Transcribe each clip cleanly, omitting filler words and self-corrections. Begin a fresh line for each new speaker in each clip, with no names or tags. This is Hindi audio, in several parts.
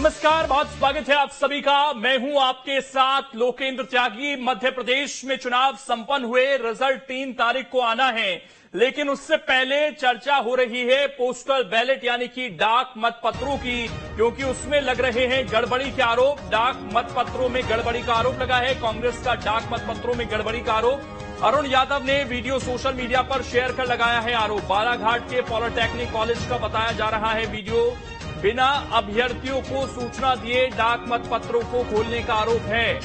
नमस्कार, बहुत स्वागत है आप सभी का। मैं हूं आपके साथ लोकेंद्र त्यागी। मध्य प्रदेश में चुनाव संपन्न हुए, रिजल्ट 3 तारीख को आना है, लेकिन उससे पहले चर्चा हो रही है पोस्टल बैलेट यानी कि डाक मतपत्रों की, क्योंकि उसमें लग रहे हैं गड़बड़ी के आरोप। डाक मतपत्रों में गड़बड़ी का आरोप लगा है कांग्रेस का, डाक मतपत्रों में गड़बड़ी का आरोप। अरुण यादव ने वीडियो सोशल मीडिया पर शेयर कर लगाया है आरोप। बालाघाट के पॉलिटेक्निक कॉलेज का बताया जा रहा है वीडियो। बिना अभ्यर्थियों को सूचना दिए डाक मतपत्रों को खोलने का आरोप है।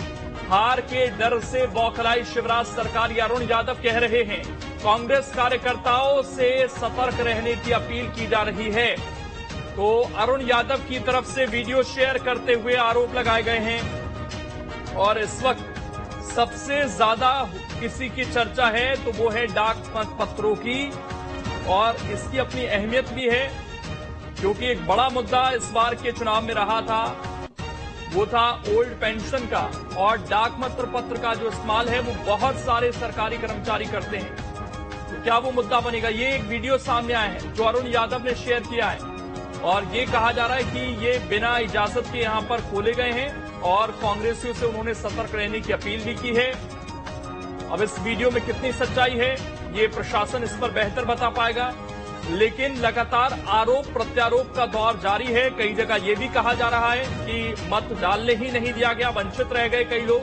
हार के डर से बौखलाई शिवराज सरकार, ये अरुण यादव कह रहे हैं। कांग्रेस कार्यकर्ताओं से सतर्क रहने की अपील की जा रही है। तो अरुण यादव की तरफ से वीडियो शेयर करते हुए आरोप लगाए गए हैं और इस वक्त सबसे ज्यादा किसी की चर्चा है तो वो है डाक मतपत्रों की, और इसकी अपनी अहमियत भी है क्योंकि एक बड़ा मुद्दा इस बार के चुनाव में रहा था, वो था ओल्ड पेंशन का, और डाक मतपत्र का जो इस्तेमाल है वो बहुत सारे सरकारी कर्मचारी करते हैं। तो क्या वो मुद्दा बनेगा? ये एक वीडियो सामने आया है जो अरुण यादव ने शेयर किया है और ये कहा जा रहा है कि ये बिना इजाजत के यहां पर खोले गए हैं और कांग्रेसियों से उन्होंने सतर्क रहने की अपील भी की है। अब इस वीडियो में कितनी सच्चाई है ये प्रशासन इस पर बेहतर बता पाएगा, लेकिन लगातार आरोप प्रत्यारोप का दौर जारी है। कई जगह यह भी कहा जा रहा है कि मत डालने ही नहीं दिया गया, वंचित रह गए कई लोग।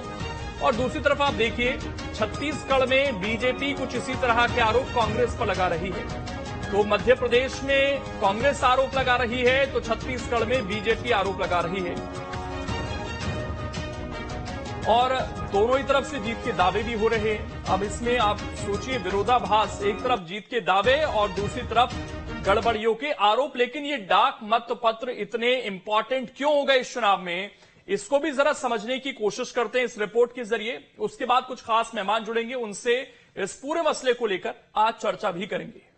और दूसरी तरफ आप देखिए, छत्तीसगढ़ में बीजेपी कुछ इसी तरह के आरोप कांग्रेस पर लगा रही है। तो मध्य प्रदेश में कांग्रेस आरोप लगा रही है तो छत्तीसगढ़ में बीजेपी आरोप लगा रही है, और दोनों ही तरफ से जीत के दावे भी हो रहे हैं। अब इसमें आप सोचिए विरोधाभास, एक तरफ जीत के दावे और दूसरी तरफ गड़बड़ियों के आरोप। लेकिन ये डाक मतपत्र इतने इंपॉर्टेंट क्यों हो गए इस चुनाव में, इसको भी जरा समझने की कोशिश करते हैं इस रिपोर्ट के जरिए। उसके बाद कुछ खास मेहमान जुड़ेंगे, उनसे इस पूरे मसले को लेकर आज चर्चा भी करेंगे।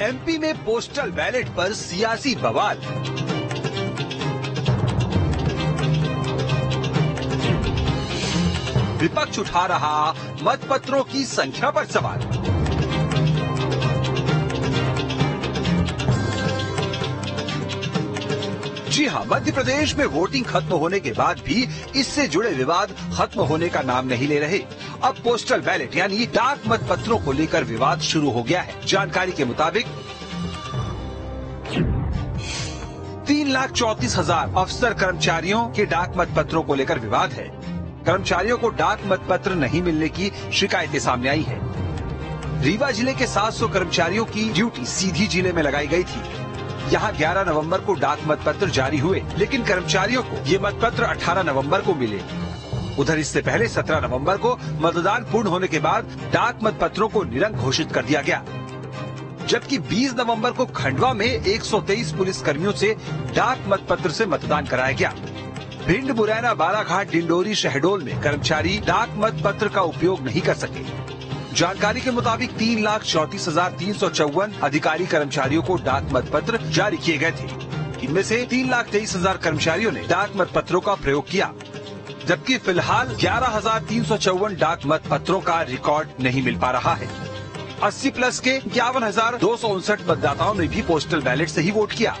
एमपी में पोस्टल बैलेट पर सियासी बवाल। विपक्ष उठा रहा मतपत्रों की संख्या पर सवाल। जी हां, मध्य प्रदेश में वोटिंग खत्म होने के बाद भी इससे जुड़े विवाद खत्म होने का नाम नहीं ले रहे। अब पोस्टल बैलेट यानी डाक मतपत्रों को लेकर विवाद शुरू हो गया है। जानकारी के मुताबिक 3,34,000 अफसर कर्मचारियों के डाक मतपत्रों को लेकर विवाद है। कर्मचारियों को डाक मतपत्र नहीं मिलने की शिकायतें सामने आई है। रीवा जिले के 700 कर्मचारियों की ड्यूटी सीधी जिले में लगाई गई थी। यहाँ 11 नवंबर को डाक मतपत्र जारी हुए, लेकिन कर्मचारियों को ये मतपत्र 18 नवंबर को मिले। उधर इससे पहले 17 नवंबर को मतदान पूर्ण होने के बाद डाक मतपत्रों को निरंक घोषित कर दिया गया, जबकि 20 नवंबर को खंडवा में 123 पुलिस कर्मियों से डाक मतपत्र से मतदान कराया गया। भिंड, मुरैना, बालाघाट, डिंडोरी, शहडोल में कर्मचारी डाक मतपत्र का उपयोग नहीं कर सके। जानकारी के मुताबिक 3,34,354 अधिकारी कर्मचारियों को डाक मतपत्र जारी किए गए थे। इनमें से 3,23,000 कर्मचारियों ने डाक मतपत्रों का प्रयोग किया, जबकि फिलहाल 11,354 डाक मतपत्रों का रिकॉर्ड नहीं मिल पा रहा है। 80 प्लस के 51,259 मतदाताओं ने भी पोस्टल बैलेट से ही वोट किया,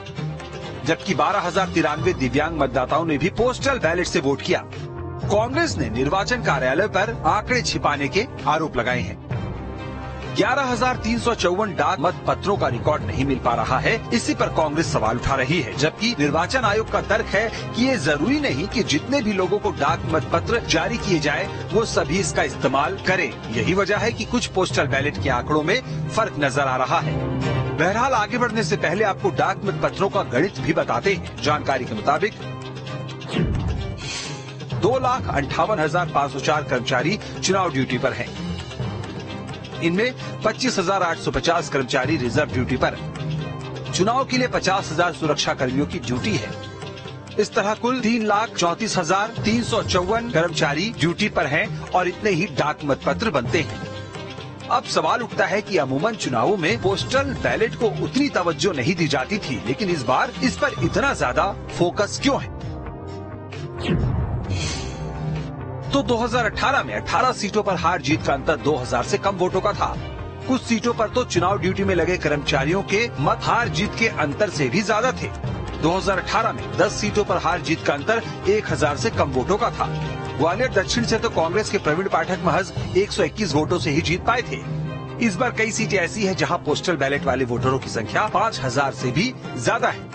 जबकि 12,093 दिव्यांग मतदाताओं ने भी पोस्टल बैलेट से वोट किया। कांग्रेस ने निर्वाचन कार्यालय पर आंकड़े छिपाने के आरोप लगाए हैं। 11,354 डाक मतपत्रों का रिकॉर्ड नहीं मिल पा रहा है, इसी पर कांग्रेस सवाल उठा रही है, जबकि निर्वाचन आयोग का तर्क है कि ये जरूरी नहीं कि जितने भी लोगों को डाक मतपत्र जारी किए जाए वो सभी इसका इस्तेमाल करें। यही वजह है कि कुछ पोस्टल बैलेट के आंकड़ों में फर्क नजर आ रहा है। बहरहाल आगे बढ़ने से पहले आपको डाक मतपत्रों का गणित भी बताते हैं। जानकारी के मुताबिक 2,58,504 कर्मचारी चुनाव ड्यूटी पर हैं। इनमें 25,850 कर्मचारी रिजर्व ड्यूटी पर। चुनाव के लिए 50,000 सुरक्षा कर्मियों की ड्यूटी है। इस तरह कुल 3,34,354 कर्मचारी ड्यूटी पर हैं और इतने ही डाक मतपत्र बनते हैं। अब सवाल उठता है कि अमूमन चुनावों में पोस्टल बैलेट को उतनी तवज्जो नहीं दी जाती थी, लेकिन इस बार इस पर इतना ज्यादा फोकस क्यों है? तो 2018 में 18 सीटों पर हार जीत का अंतर 2000 से कम वोटों का था। कुछ सीटों पर तो चुनाव ड्यूटी में लगे कर्मचारियों के मत हार जीत के अंतर से भी ज्यादा थे। 2018 में 10 सीटों पर हार जीत का अंतर 1000 से कम वोटों का था। ग्वालियर दक्षिण से तो कांग्रेस के प्रवीण पाठक महज 121 वोटों से ही जीत पाए थे। इस बार कई सीटें ऐसी हैं जहां पोस्टल बैलेट वाले वोटरों की संख्या 5000 से भी ज्यादा है।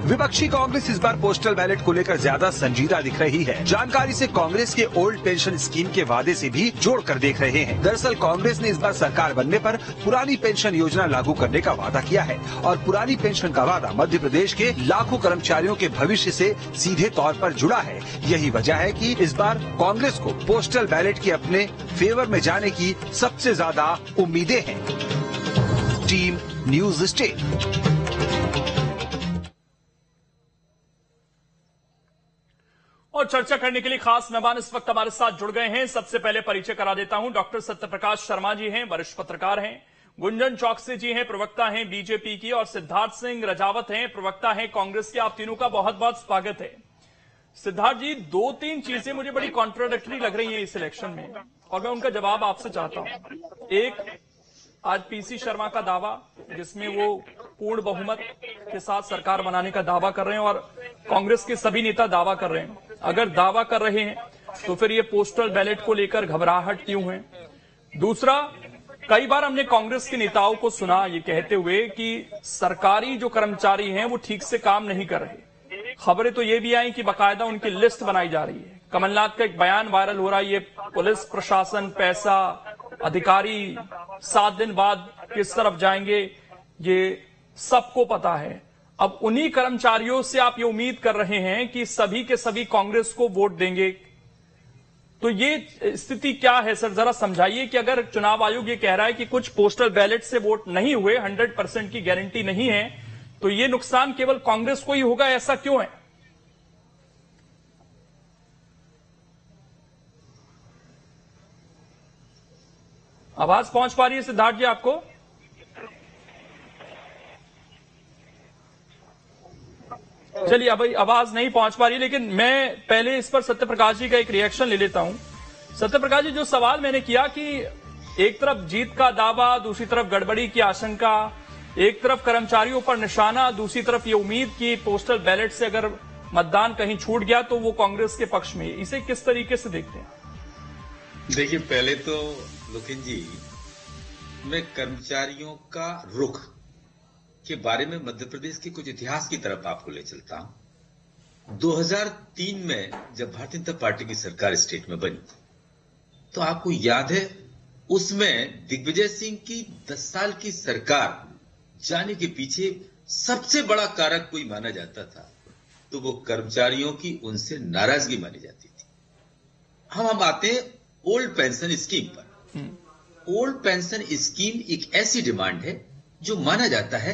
विपक्षी कांग्रेस इस बार पोस्टल बैलेट को लेकर ज्यादा संजीदा दिख रही है। जानकारी से कांग्रेस के ओल्ड पेंशन स्कीम के वादे से भी जोड़कर देख रहे हैं। दरअसल कांग्रेस ने इस बार सरकार बनने पर पुरानी पेंशन योजना लागू करने का वादा किया है और पुरानी पेंशन का वादा मध्य प्रदेश के लाखों कर्मचारियों के भविष्य से सीधे तौर पर जुड़ा है। यही वजह है कि इस बार कांग्रेस को पोस्टल बैलेट के अपने फेवर में जाने की सबसे ज्यादा उम्मीदें हैं। Team news state.
और चर्चा करने के लिए खास मेहमान इस वक्त हमारे साथ जुड़ गए हैं। सबसे पहले परिचय करा देता हूं। डॉक्टर सत्यप्रकाश शर्मा जी हैं, वरिष्ठ पत्रकार हैं। गुंजन चौकसी जी हैं, प्रवक्ता हैं बीजेपी की। और सिद्धार्थ सिंह रजावत हैं, प्रवक्ता हैं कांग्रेस के। आप तीनों का बहुत बहुत स्वागत है। सिद्धार्थ जी, 2-3 चीजें मुझे बड़ी कॉन्ट्राडिक्टरी लग रही है इस इलेक्शन में और मैं उनका जवाब आपसे चाहता हूं। एक, आज पीसी शर्मा का दावा जिसमें वो पूर्ण बहुमत के साथ सरकार बनाने का दावा कर रहे हैं और कांग्रेस के सभी नेता दावा कर रहे हैं। अगर दावा कर रहे हैं तो फिर ये पोस्टल बैलेट को लेकर घबराहट क्यों है? दूसरा, कई बार हमने कांग्रेस के नेताओं को सुना ये कहते हुए कि सरकारी जो कर्मचारी हैं वो ठीक से काम नहीं कर रहे। खबरें तो ये भी आई कि बाकायदा उनकी लिस्ट बनाई जा रही है। कमलनाथ का एक बयान वायरल हो रहा है, ये पुलिस प्रशासन, पैसा, अधिकारी 7 दिन बाद किस तरफ जाएंगे ये सबको पता है। अब उन्हीं कर्मचारियों से आप ये उम्मीद कर रहे हैं कि सभी के सभी कांग्रेस को वोट देंगे, तो ये स्थिति क्या है सर? जरा समझाइए कि अगर चुनाव आयोग ये कह रहा है कि कुछ पोस्टल बैलेट से वोट नहीं हुए, 100% की गारंटी नहीं है, तो ये नुकसान केवल कांग्रेस को ही होगा, ऐसा क्यों है? आवाज पहुंच पा रही है सिद्धार्थ जी आपको? चलिए, अब आवाज नहीं पहुंच पा रही, लेकिन मैं पहले इस पर सत्यप्रकाश जी का एक रिएक्शन ले लेता हूं। सत्यप्रकाश जी, जो सवाल मैंने किया कि एक तरफ जीत का दावा, दूसरी तरफ गड़बड़ी की आशंका, एक तरफ कर्मचारियों पर निशाना, दूसरी तरफ ये उम्मीद कि पोस्टल बैलेट से अगर मतदान कहीं छूट गया तो वो कांग्रेस के पक्ष में, इसे किस तरीके से देखते हैं?
देखिए, पहले तो लोकेन जी, मैं कर्मचारियों का रुख के बारे में मध्य प्रदेश के कुछ इतिहास की तरफ आपको ले चलता हूं। 2003 में जब भारतीय जनता पार्टी की सरकार स्टेट में बनी तो आपको याद है उसमें दिग्विजय सिंह की 10 साल की सरकार जाने के पीछे सबसे बड़ा कारक कोई माना जाता था तो वो कर्मचारियों की उनसे नाराजगी मानी जाती थी। हम आते हैं ओल्ड पेंशन स्कीम पर। ओल्ड पेंशन स्कीम एक ऐसी डिमांड है जो माना जाता है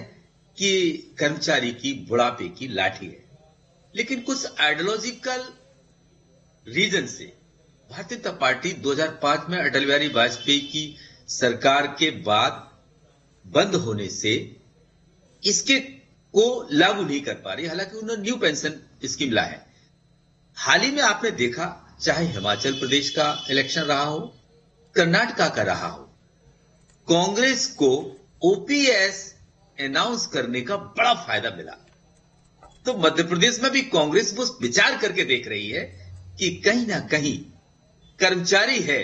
कि कर्मचारी की बुढ़ापे की लाठी है, लेकिन कुछ आइडियोलॉजिकल रीजन से भारतीय जनता पार्टी 2005 में अटल बिहारी वाजपेयी की सरकार के बाद बंद होने से इसके को लागू नहीं कर पा रही, हालांकि उन्होंने न्यू पेंशन स्कीम ला है। हाल ही में आपने देखा, चाहे हिमाचल प्रदेश का इलेक्शन रहा हो, कर्नाटका का रहा हो, कांग्रेस को ओपीएस अनाउंस करने का बड़ा फायदा मिला। तो मध्य प्रदेश में भी कांग्रेस वो विचार करके देख रही है कि कहीं ना कहीं कर्मचारी है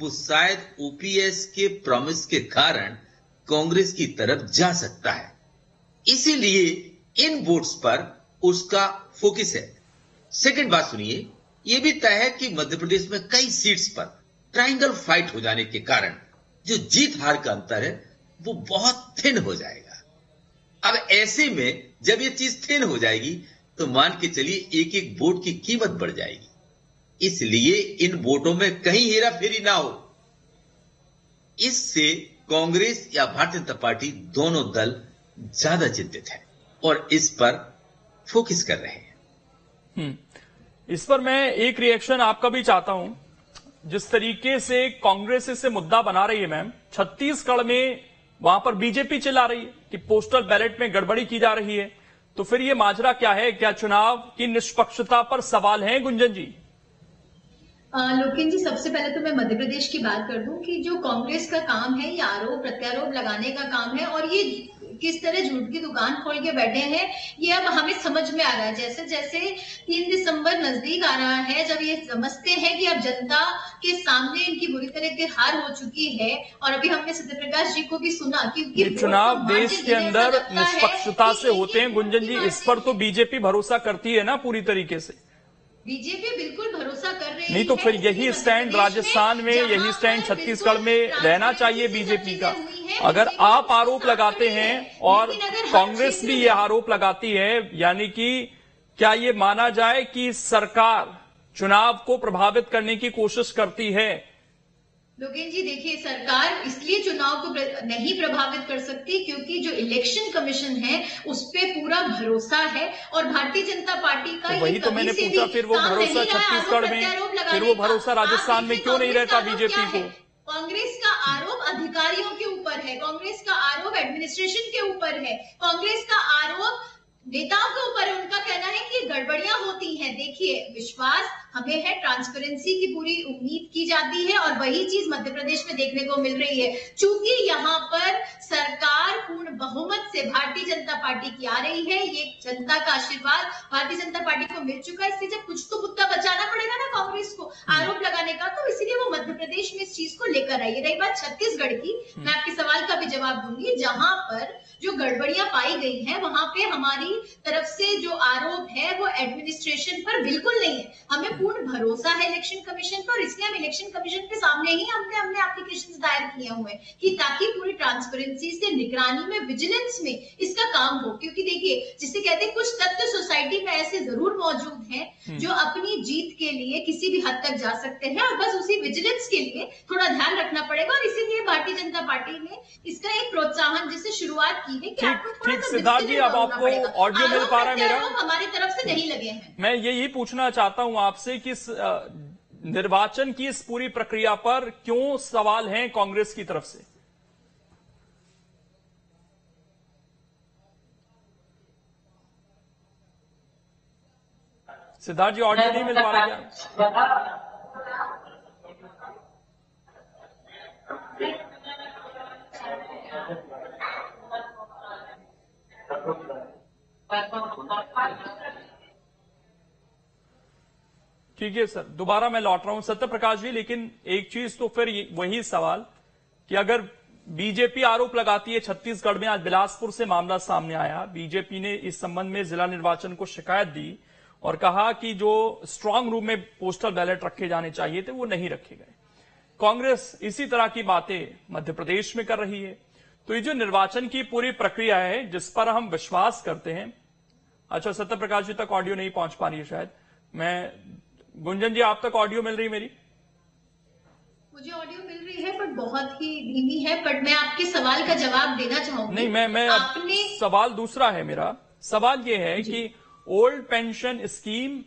वो शायद ओपीएस के प्रॉमिस के कारण कांग्रेस की तरफ जा सकता है, इसीलिए इन वोट्स पर उसका फोकस है। सेकंड बात सुनिए, यह भी तय है कि मध्य प्रदेश में कई सीट्स पर ट्रायंगल फाइट हो जाने के कारण जो जीत हार का अंतर है वो बहुत थिन हो जाएगा। अब ऐसे में जब ये चीज थिन हो जाएगी तो मान के चलिए एक एक वोट की कीमत बढ़ जाएगी, इसलिए इन वोटों में कहीं हेरा फेरी ना हो, इससे कांग्रेस या भारतीय जनता पार्टी दोनों दल ज्यादा चिंतित है और इस पर फोकस कर रहे हैं।
इस पर मैं एक रिएक्शन आपका भी चाहता हूं। जिस तरीके से कांग्रेस इसे मुद्दा बना रही है मैम, छत्तीसगढ़ में वहां पर बीजेपी चिल्ला रही है कि पोस्टल बैलेट में गड़बड़ी की जा रही है, तो फिर ये माजरा क्या है? क्या चुनाव की निष्पक्षता पर सवाल है गुंजन जी?
लोकेन जी, सबसे पहले तो मैं मध्य प्रदेश की बात कर दूं कि जो कांग्रेस का काम है ये आरोप प्रत्यारोप लगाने का काम है, और ये किस तरह झूठ की दुकान खोल के बैठे हैं ये अब हमें समझ में आ रहा है। जैसे जैसे 3 दिसंबर नजदीक आ रहा है, जब ये समझते हैं कि अब जनता के सामने इनकी बुरी तरह की हार हो चुकी है, और अभी हमने सत्यप्रकाश जी को भी सुना कि
चुनाव देश के अंदर निष्पक्षता से होते हैं। गुंजन जी, इस पर तो बीजेपी भरोसा करती है ना पूरी तरीके से?
बीजेपी बिल्कुल भरोसा कर रही है।
नहीं तो फिर यही स्टैंड राजस्थान में, यही स्टैंड छत्तीसगढ़ में रहना चाहिए बीजेपी का। अगर आप आरोप लगाते हैं और कांग्रेस भी ये आरोप लगाती है, यानी कि क्या ये माना जाए कि सरकार चुनाव को प्रभावित करने की कोशिश करती है?
लोकेन जी, देखिए, सरकार इसलिए चुनाव को नहीं प्रभावित कर सकती क्योंकि जो इलेक्शन कमीशन है उस पे पूरा भरोसा है, और भारतीय जनता पार्टी का
तो वही तो मैंने पूछा, फिर वो भरोसा छत्तीसगढ़ में, फिर वो भरोसा राजस्थान में क्यों नहीं रहता बीजेपी को?
कांग्रेस का आरोप अधिकारियों के ऊपर है, कांग्रेस का आरोप एडमिनिस्ट्रेशन के ऊपर है, कांग्रेस का आरोप नेताओं के ऊपर है। उनका कहना है कि गड़बड़ियां होती हैं। देखिए, विश्वास हमें है, ट्रांसपेरेंसी की पूरी उम्मीद की जाती है, और वही चीज मध्य प्रदेश में देखने को मिल रही है। चूंकि यहाँ पर सरकार पूर्ण बहुमत से भारतीय जनता पार्टी की आ रही है, ये जनता का आशीर्वाद भारतीय जनता पार्टी को मिल चुका है, इसलिए जब कुछ तो मुद्दा बचाना पड़ेगा ना कांग्रेस को आरोप लगाने का, तो इसीलिए वो मध्य प्रदेश में इस चीज को लेकर आई है। रही बात छत्तीसगढ़ की, मैं आपके सवाल का भी जवाब दूंगी। जहां पर जो गड़बड़ियां पाई गई हैं, वहां पे हमारी तरफ से जो आरोप है वो एडमिनिस्ट्रेशन पर बिल्कुल नहीं है। हमें पूर्ण भरोसा है इलेक्शन कमीशन पर, इसलिए हम इलेक्शन कमीशन के सामने ही हमने एप्लीकेशन दायर किए हुए हैं कि ताकि पूरी ट्रांसपेरेंसी से, निगरानी में, विजिलेंस में इसका काम हो। क्योंकि देखिए, जिसे कहते हैं कुछ तत्व सोसाइटी में ऐसे जरूर मौजूद हैं जो अपनी जीत के लिए किसी भी हद तक जा सकते हैं, और बस उसी विजिलेंस के लिए थोड़ा ध्यान रखना पड़ेगा, और इसीलिए भारतीय जनता पार्टी ने इसका एक प्रोत्साहन जिससे शुरुआत की है कि
ठीक सिद्धार्थ जी, अब आपको ऑडियो मिल पा रहा है मेरा?
हमारी तरफ से नहीं लगे हैं।
मैं यही पूछना चाहता हूं आपसे कि निर्वाचन की इस पूरी प्रक्रिया पर क्यों सवाल हैं कांग्रेस की तरफ से? सिद्धार्थ जी, ऑडियो नहीं मिल पा रहा क्या? ठीक है सर, दोबारा मैं लौट रहा हूं सत्यप्रकाश जी, लेकिन एक चीज तो फिर वही सवाल कि अगर बीजेपी आरोप लगाती है, छत्तीसगढ़ में आज बिलासपुर से मामला सामने आया, बीजेपी ने इस संबंध में जिला निर्वाचन को शिकायत दी और कहा कि जो स्ट्रांग रूम में पोस्टल बैलेट रखे जाने चाहिए थे वो नहीं रखे गए। कांग्रेस इसी तरह की बातें मध्य प्रदेश में कर रही है। तो ये जो निर्वाचन की पूरी प्रक्रिया है जिस पर हम विश्वास करते हैं, अच्छा सत्यप्रकाश जी तक ऑडियो नहीं पहुंच पा रही है शायद। मैं गुंजन जी, आप तक ऑडियो मिल रही है मेरी?
मुझे ऑडियो मिल रही है, बट बहुत ही धीमी है। बट मैं आपके सवाल का जवाब देना चाहूंगी।
नहीं, मैं सवाल दूसरा है। मेरा सवाल ये है कि ओल्ड पेंशन स्कीम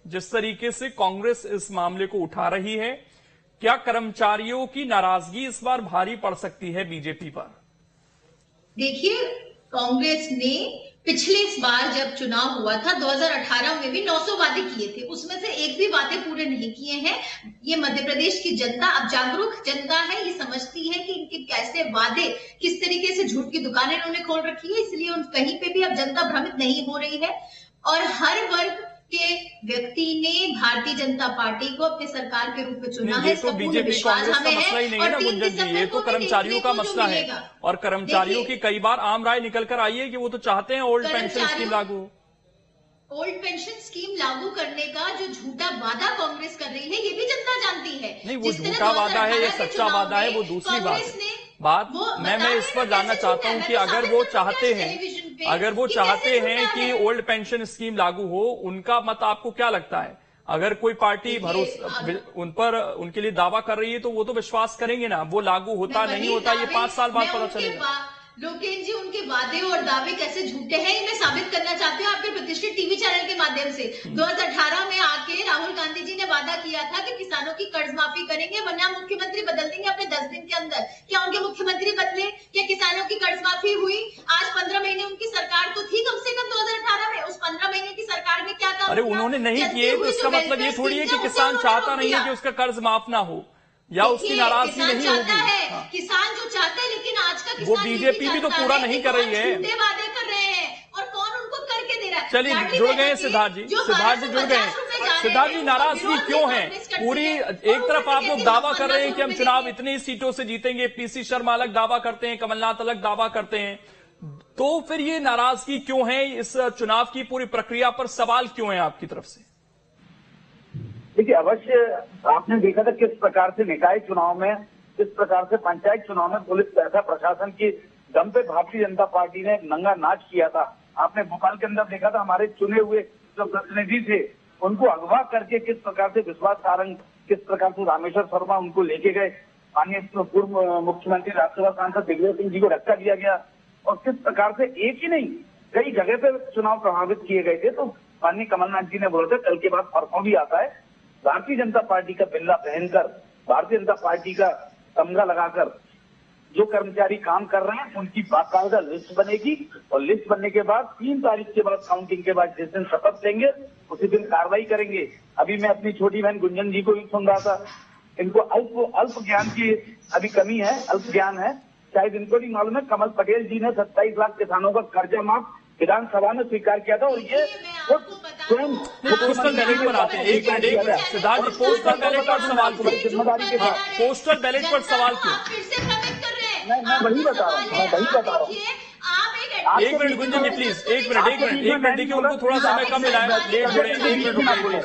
जिस तरीके से कांग्रेस इस मामले को उठा रही है, क्या कर्मचारियों की नाराजगी इस बार भारी पड़ सकती है बीजेपी पर?
देखिए, कांग्रेस ने पिछले इस बार जब चुनाव हुआ था 2018 में भी 900 वादे किए थे, उसमें से एक भी वादे पूरे नहीं किए हैं। ये मध्य प्रदेश की जनता अब जागरूक जनता है, ये समझती है कि इनके कैसे वादे, किस तरीके से झूठ की दुकानें इन्होंने खोल रखी है, इसलिए कहीं पे भी अब जनता भ्रमित नहीं हो रही है। और हर वर्ग के व्यक्ति ने भारतीय जनता पार्टी को अपने सरकार के रूप में चुना है।
ये तो बीजेपी कांग्रेस का मसला ही नहीं है ना गुंजन जी, ये तो कर्मचारियों का मसला है। और कर्मचारियों की कई बार आम राय निकल कर आई है कि वो तो चाहते हैं ओल्ड पेंशन स्कीम लागू हो।
ओल्ड पेंशन स्कीम लागू करने का जो झूठा वादा कांग्रेस कर रही है, ये भी जनता जानती है।
नहीं, वो झूठा वादा है या सच्चा वादा है वो दूसरी बात मैं इस पर जानना चाहता हूं कि अगर वो चाहते हैं कि ओल्ड पेंशन स्कीम लागू हो, उनका मत आपको क्या लगता है? अगर कोई पार्टी उनके लिए दावा कर रही है तो वो तो विश्वास करेंगे ना, वो लागू होता नहीं होता ये 5 साल बाद पता चलेगा।
लोकेन जी, उनके वादे और दावे कैसे झूठे हैं ये मैं साबित करना चाहती हूँ आपके प्रतिष्ठित टीवी चैनल के माध्यम से। 2018 में आके राहुल राहुल गांधी जी ने वादा किया था कि किसानों की कर्ज माफी करेंगे वरना मुख्यमंत्री बदल देंगे अपने 10 दिन के अंदर। क्या उनके मुख्यमंत्री बदले? क्या किसानों की कर्ज माफी हुई? आज 15 महीने उनकी सरकार तो थी कम से कम 2018 में। उस 15 महीने की सरकार में क्या काम?
अरे उन्होंने नहीं किए तो इसका मतलब ये थोड़ी है कि किसान चाहता नहीं है कि उसका कर्ज माफ ना हो या उसकी नाराजगी नहीं होगी।
किसान जो चाहता है, लेकिन आज का किसान
वो बीजेपी भी तो पूरा नहीं कर रही है,
वादे कर रहे हैं और कौन उनको करके दे रहा है।
चलिए जुड़ गए सिद्धार्थ जी, जुड़ गए। सिद्धार्थ जी, नाराजगी क्यों है पूरी? एक तरफ आप लोग दावा कर रहे हैं कि हम चुनाव इतनी सीटों से जीतेंगे, पीसी शर्मा अलग दावा करते हैं, कमलनाथ अलग दावा करते हैं, तो फिर ये नाराजगी क्यों है? इस चुनाव की पूरी प्रक्रिया पर सवाल क्यों है आपकी तरफ से?
देखिए, अवश्य आपने देखा था किस प्रकार से निकाय चुनाव में, किस प्रकार से पंचायत चुनाव में पुलिस पैसा प्रशासन की दम पे भारतीय जनता पार्टी ने नंगा नाच किया था। आपने भोपाल के अंदर देखा था हमारे चुने हुए जो प्रतिनिधि थे उनको अगवा करके किस प्रकार से विश्वास सारंग, किस प्रकार से रामेश्वर शर्मा उनको लेके गए। माननीय पूर्व मुख्यमंत्री राज्यसभा सांसद दिग्विजय सिंह जी को धक्का दिया गया और किस प्रकार से एक ही नहीं कई जगह पे चुनाव प्रभावित किए गए थे। तो माननीय कमलनाथ जी ने बोला था कल के बाद परसों भी आता है, भारतीय जनता पार्टी का बिल्ला पहनकर, भारतीय जनता पार्टी का तमगा लगाकर जो कर्मचारी काम कर रहे हैं उनकी बाकायदा लिस्ट बनेगी और लिस्ट बनने के बाद 3 तारीख के बाद काउंटिंग के बाद जिस दिन शपथ लेंगे उसी दिन कार्रवाई करेंगे। अभी मैं अपनी छोटी बहन गुंजन जी को भी सुन रहा था, इनको अल्प ज्ञान की अभी कमी है, अल्प ज्ञान है, शायद इनको नहीं मालूम है कमल पटेल जी ने 27 लाख किसानों का कर्जा माफ विधानसभा में स्वीकार किया था और ये स्वयं
पोस्टल बैलेट पर आते हैं। एक मिनट सिद्धार्थ जी, पोस्टल बैलेट पर सवाल क्यों?
जिम्मेदारी के साथ
पोस्टल बैलेट पर सवाल क्यों?
मैं वही बता रहा हूँ।
एक मिनट गुंजन जी प्लीज, एक मिनट देखिए, उनको थोड़ा समय कम मिला है, लेट हो रहे हैं, 1 मिनट रुकिए।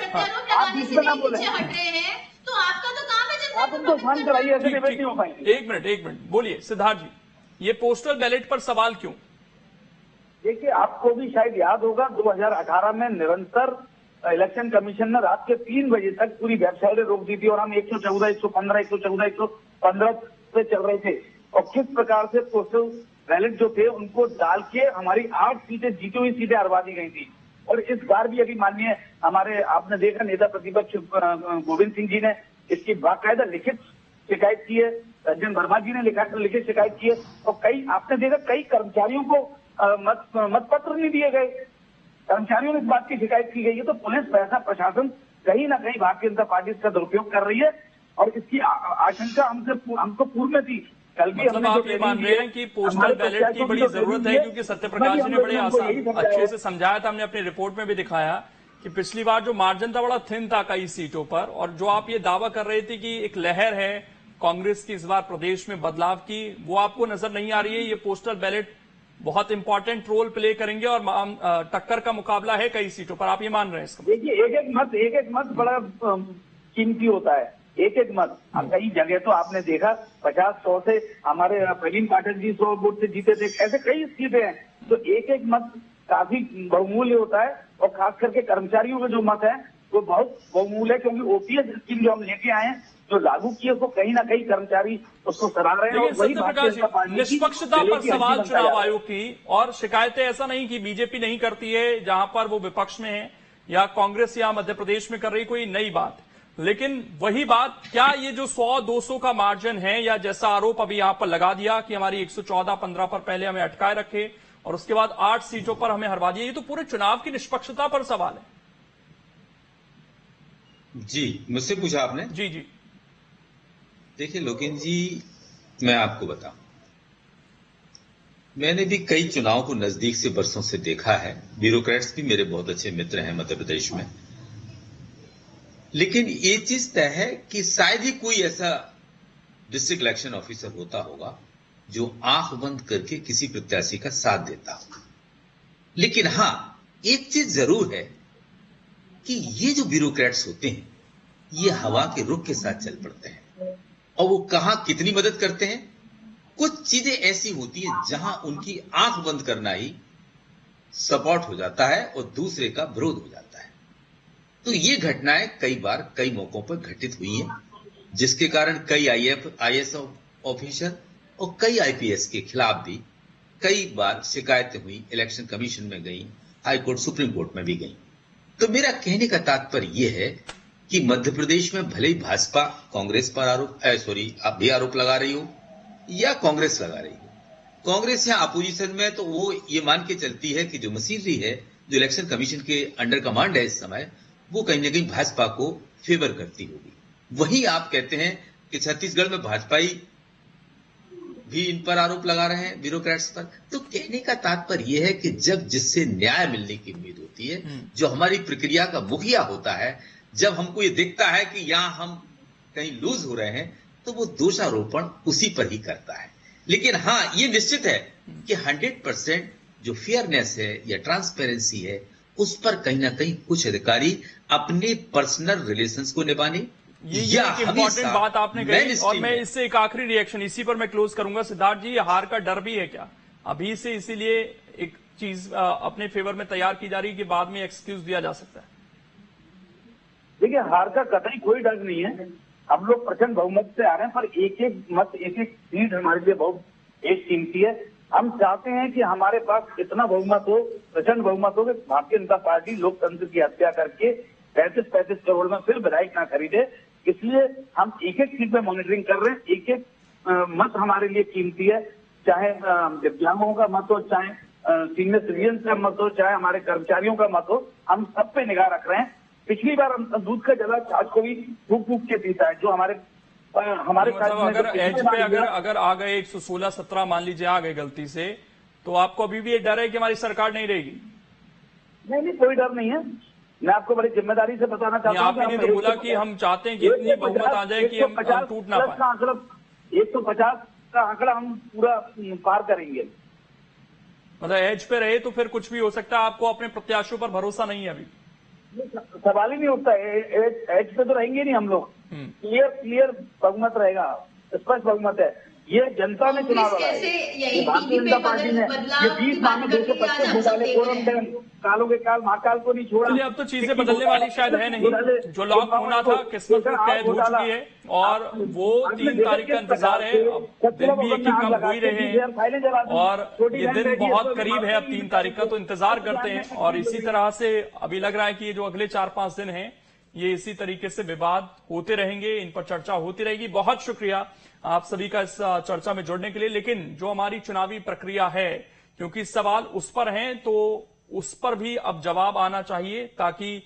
आप बीच में ना बोले,
तो आपका तो काम है
आप उनको शांत कराइए, ऐसे डिबेट नहीं हो पाएंगे।
एक मिनट बोलिए सिद्धार्थ जी, ये पोस्टल बैलेट पर सवाल क्यों?
देखिए, आपको भी शायद याद होगा 2018 में निरंतर इलेक्शन कमीशन ने रात के 3 बजे तक पूरी वेबसाइटें रोक दी थी और हम 114, 115, 114, 115 पे चल रहे थे और किस प्रकार से पोस्टल बैलेट जो थे उनको डाल के हमारी 8 सीटें, जीती हुई सीटें हरवा दी गई थी। और इस बार भी अभी माननीय हमारे आपने देखा नेता प्रतिपक्ष गोविंद सिंह जी ने इसकी बाकायदा लिखित शिकायत की है, रंजन वर्मा जी ने लिखित शिकायत की है और कई आपने देखा कई कर्मचारियों को मत पत्र नहीं दिए गए, कर्मचारियों ने इस बात की शिकायत की गई है। तो पुलिस पैसा प्रशासन कहीं ना कहीं भारतीय जनता पार्टी इसका दुरुपयोग कर रही है और इसकी आशंका हमको पूर्व में थी। कल भी
मतलब आप ये मान रहे हैं कि पोस्टल बैलेट की बड़ी जरूरत है, क्योंकि सत्यप्रकाश जी ने बड़े अच्छे से समझाया था, हमने अपनी रिपोर्ट में भी दिखाया कि पिछली बार जो मार्जिन था बड़ा थिन था कई सीटों पर, और जो आप ये दावा कर रहे थे कि एक लहर है कांग्रेस की इस बार प्रदेश में बदलाव की, वो आपको नजर नहीं आ रही है। ये पोस्टल बैलेट बहुत इंपॉर्टेंट रोल प्ले करेंगे और टक्कर का मुकाबला है कई सीटों पर, आप ये मान रहे हैं इसका?
देखिए, एक एक मत बड़ा कीमती होता है, एक मत। कई जगह तो आपने देखा 50-100 से हमारे प्रवीण पाठक जी 100 वोट से जीते थे, ऐसे कई सीटें हैं। तो एक मत काफी बहुमूल्य होता है और खास करके कर्मचारियों का जो मत है वो बहुत बहुमूल्य है, क्योंकि ओपीएस स्कीम जो हम लेके आए हैं जो लागू किए उसको कहीं ना कहीं कर्मचारी उसको सराह रहे हैं।
और निष्पक्षता पर सवाल चुनाव आयोग की और शिकायतें, ऐसा नहीं कि बीजेपी नहीं करती है जहां पर वो विपक्ष में है या कांग्रेस या मध्य प्रदेश में कर रही कोई नई बात, लेकिन वही बात, क्या ये जो 100-200 का मार्जिन है या जैसा आरोप अभी यहां पर लगा दिया कि हमारी 114-15 पर पहले हमें अटकाए रखे और उसके बाद 8 सीटों पर हमें हरवा दिया, ये तो पूरे चुनाव की निष्पक्षता पर सवाल है।
जी, मुझसे पूछा आपने?
जी।
देखिए लोकेन जी, मैं आपको बताऊं, मैंने भी कई चुनाव को नजदीक से बरसों से देखा है, ब्यूरोक्रेट्स भी मेरे बहुत अच्छे मित्र हैं मध्य प्रदेश में, लेकिन ये चीज तय है कि शायद ही कोई ऐसा डिस्ट्रिक्ट इलेक्शन ऑफिसर होता होगा जो आंख बंद करके किसी प्रत्याशी का साथ देता होगा। लेकिन हां, एक चीज जरूर है कि ये जो ब्यूरोक्रेट्स होते हैं ये हवा के रुख के साथ चल पड़ते हैं और वो कहां कितनी मदद करते हैं। कुछ चीजें ऐसी होती है जहां उनकी आंख बंद करना ही सपोर्ट हो जाता है और दूसरे का विरोध हो जाता है। तो ये घटनाएं कई बार कई मौकों पर घटित हुई हैं, जिसके कारण कई आईएएस ऑफिसर और कई आईपीएस के खिलाफ भी कई बार शिकायतें हुई, इलेक्शन कमीशन में गई, हाई कोर्ट, सुप्रीम कोर्ट में भी गई। तो मेरा कहने का तात्पर्य यह है कि मध्य प्रदेश में भले ही भाजपा कांग्रेस पर आप भी आरोप लगा रही हो या कांग्रेस लगा रही हो, कांग्रेस या अपोजिशन में तो वो ये मान के चलती है कि जो मशीनरी है, जो इलेक्शन कमीशन के अंडर कमांड है इस समय, वो कहीं ना कहीं भाजपा को फेवर करती होगी। वहीं आप कहते हैं कि छत्तीसगढ़ में भाजपाई भी इन पर आरोप लगा रहे हैं, ब्यूरोक्रेट्स पर। तो कहने का तात्पर्य यह है कि जब जिससे न्याय मिलने की उम्मीद होती है, जो हमारी प्रक्रिया का मुखिया होता है, जब हमको ये दिखता है कि यहां हम कहीं लूज हो रहे हैं, तो वो दोषारोपण उसी पर ही करता है। लेकिन हाँ, ये निश्चित है कि 100% जो फेयरनेस है या ट्रांसपेरेंसी है, उस पर कहीं ना कहीं कुछ अधिकारी अपने पर्सनल रिलेशंस को निभाने
ये एक इम्पोर्टेंट बात आपने कही, और मैं इससे एक आखिरी रिएक्शन इसी पर मैं क्लोज करूंगा। सिद्धार्थ जी, हार का डर भी है क्या अभी से, इसीलिए एक चीज अपने फेवर में तैयार की जा रही है कि बाद में एक्सक्यूज दिया जा सकता है?
देखिए, हार का कतई कोई डर नहीं है। हम लोग प्रचंड बहुमत से आ रहे हैं, पर एक एक मत, एक एक सीट हमारे लिए बहुत एक कीमती है। हम चाहते हैं कि हमारे पास इतना बहुमत हो, प्रचंड बहुमत हो कि भारतीय जनता पार्टी लोकतंत्र की हत्या करके 35-35 करोड़ में फिर विधायक ना खरीदे। इसलिए हम एक एक सीट पे मॉनिटरिंग कर रहे हैं। एक एक मत हमारे लिए कीमती है, चाहे दिव्यांगों का मत हो, चाहे सीनियर सिटीजन का मत हो, चाहे हमारे कर्मचारियों का मत हो, हम सब पे निगाह रख रहे हैं। पिछली बार हम दूध का जला छाछ को भी फूक फूक के पीता है, जो हमारे
मतलब अगर एज पे अगर आ गए 116-17 मान लीजिए आ गए गलती से, तो आपको अभी भी ये डर है कि हमारी सरकार नहीं रहेगी?
नहीं, कोई डर नहीं है। मैं आपको बड़ी जिम्मेदारी से बताना चाहता हूँ।
आपने तो बोला कि हम चाहते हैं कि इतनी बहुमत आ जाए कि हम टूट ना पाए।
150 का आंकड़ा हम पूरा पार करेंगे।
मतलब एज पे रहे तो फिर कुछ भी हो सकता है। आपको अपने प्रत्याशियों पर भरोसा नहीं है अभी?
सवाल ही नहीं उठता। एज पे तो रहेंगे नहीं हम लोग। क्लियर बहुमत रहेगा, स्पष्ट बहुमत है। ये जनता ने चुनाव लड़ा है। भारतीय जनता पार्टी ने ये 20 माह में 225 घोटाले, कोरम डैम, कालों के काल, महाकाल को नहीं छोड़ा।
अब तो चीजें बदलने वाली शायद है नहीं। जो लॉक होना था किस्मत में कैद हो चुकी है, और वो 3 तारीख का इंतजार है। अब दिन भी एक ही कम हो ही रहे हैं, और ये दिन बहुत करीब है अब 3 तारीख का, तो इंतजार करते हैं। और इसी तरह से अभी लग रहा है कि ये जो अगले 4-5 दिन हैं, ये इसी तरीके से विवाद होते रहेंगे, इन पर चर्चा होती रहेगी। बहुत शुक्रिया आप सभी का इस चर्चा में जुड़ने के लिए। लेकिन जो हमारी चुनावी प्रक्रिया है, क्योंकि सवाल उस पर हैं, तो उस पर भी अब जवाब आना चाहिए, ताकि